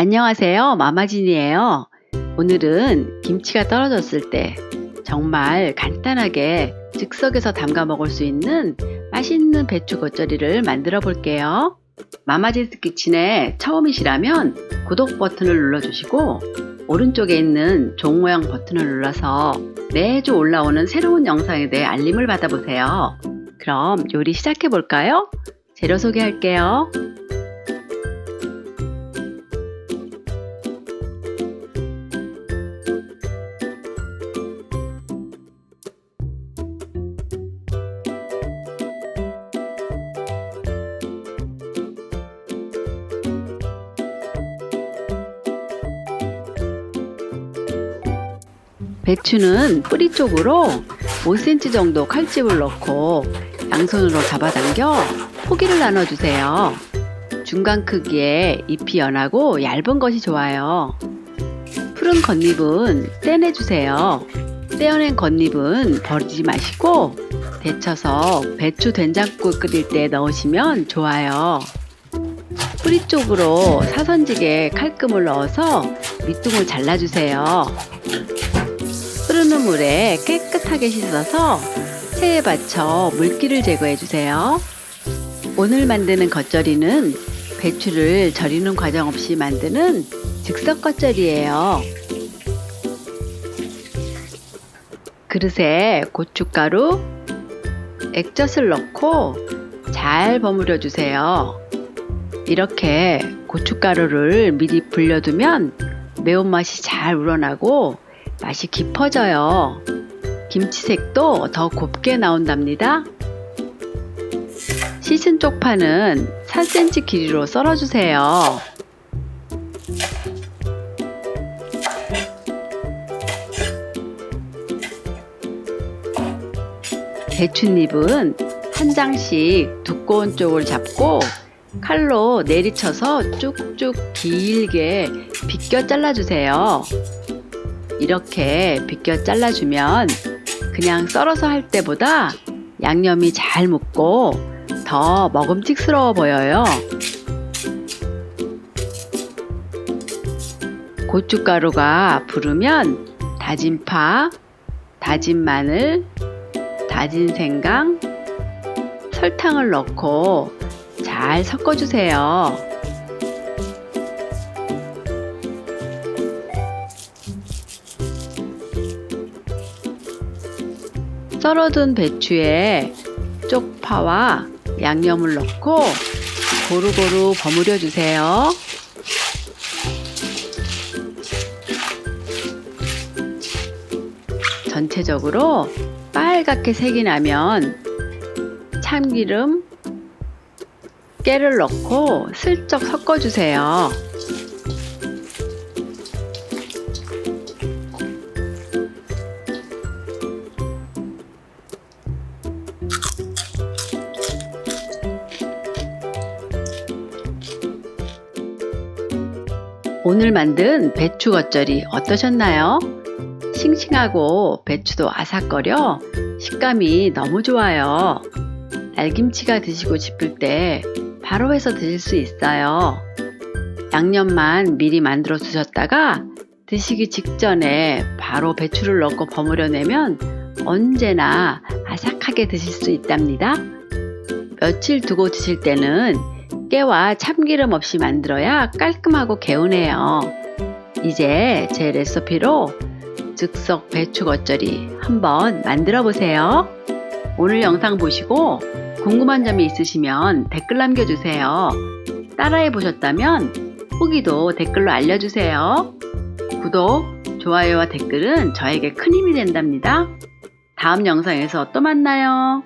안녕하세요. 마마진이에요. 오늘은 김치가 떨어졌을 때 정말 간단하게 즉석에서 담가 먹을 수 있는 맛있는 배추 겉절이를 만들어 볼게요. 마마진스 키친에 처음이시라면 구독 버튼을 눌러주시고 오른쪽에 있는 종 모양 버튼을 눌러서 매주 올라오는 새로운 영상에 대해 알림을 받아보세요. 그럼 요리 시작해 볼까요? 재료 소개할게요. 배추는 뿌리 쪽으로 5cm 정도 칼집을 넣고 양손으로 잡아당겨 포기를 나눠주세요. 중간 크기의 잎이 연하고 얇은 것이 좋아요. 푸른 겉잎은 떼내주세요. 떼어낸 겉잎은 버리지 마시고 데쳐서 배추 된장국 끓일 때 넣으시면 좋아요. 뿌리 쪽으로 사선지게 칼금을 넣어서 밑둥을 잘라주세요. 흐르는 물에 깨끗하게 씻어서 체에 받쳐 물기를 제거해주세요. 오늘 만드는 겉절이는 배추를 절이는 과정 없이 만드는 즉석 겉절이에요. 그릇에 고춧가루, 액젓을 넣고 잘 버무려 주세요. 이렇게 고춧가루를 미리 불려두면 매운맛이 잘 우러나고 맛이 깊어져요. 김치색도 더 곱게 나온답니다. 씻은 쪽파는 4cm 길이로 썰어주세요. 배춧잎은 한 장씩 두꺼운 쪽을 잡고 칼로 내리쳐서 쭉쭉 길게 비껴 잘라주세요. 이렇게 비껴 잘라주면 그냥 썰어서 할 때보다 양념이 잘 묻고 더 먹음직스러워 보여요. 고춧가루가 부르면 다진 파, 다진 마늘, 다진 생강, 설탕을 넣고 잘 섞어주세요. 썰어둔 배추에 쪽파와 양념을 넣고 고루고루 버무려 주세요. 전체적으로 빨갛게 색이 나면 참기름, 깨를 넣고 슬쩍 섞어주세요. 오늘 만든 배추 겉절이 어떠셨나요? 싱싱하고 배추도 아삭거려 식감이 너무 좋아요. 날김치가 드시고 싶을 때 바로 해서 드실 수 있어요. 양념만 미리 만들어 두셨다가 드시기 직전에 바로 배추를 넣고 버무려내면 언제나 아삭하게 드실 수 있답니다. 며칠 두고 드실 때는 깨와 참기름 없이 만들어야 깔끔하고 개운해요. 이제 제 레시피로 즉석 배추 겉절이 한번 만들어 보세요. 오늘 영상 보시고 궁금한 점이 있으시면 댓글 남겨주세요. 따라해 보셨다면 후기도 댓글로 알려주세요. 구독, 좋아요와 댓글은 저에게 큰 힘이 된답니다. 다음 영상에서 또 만나요.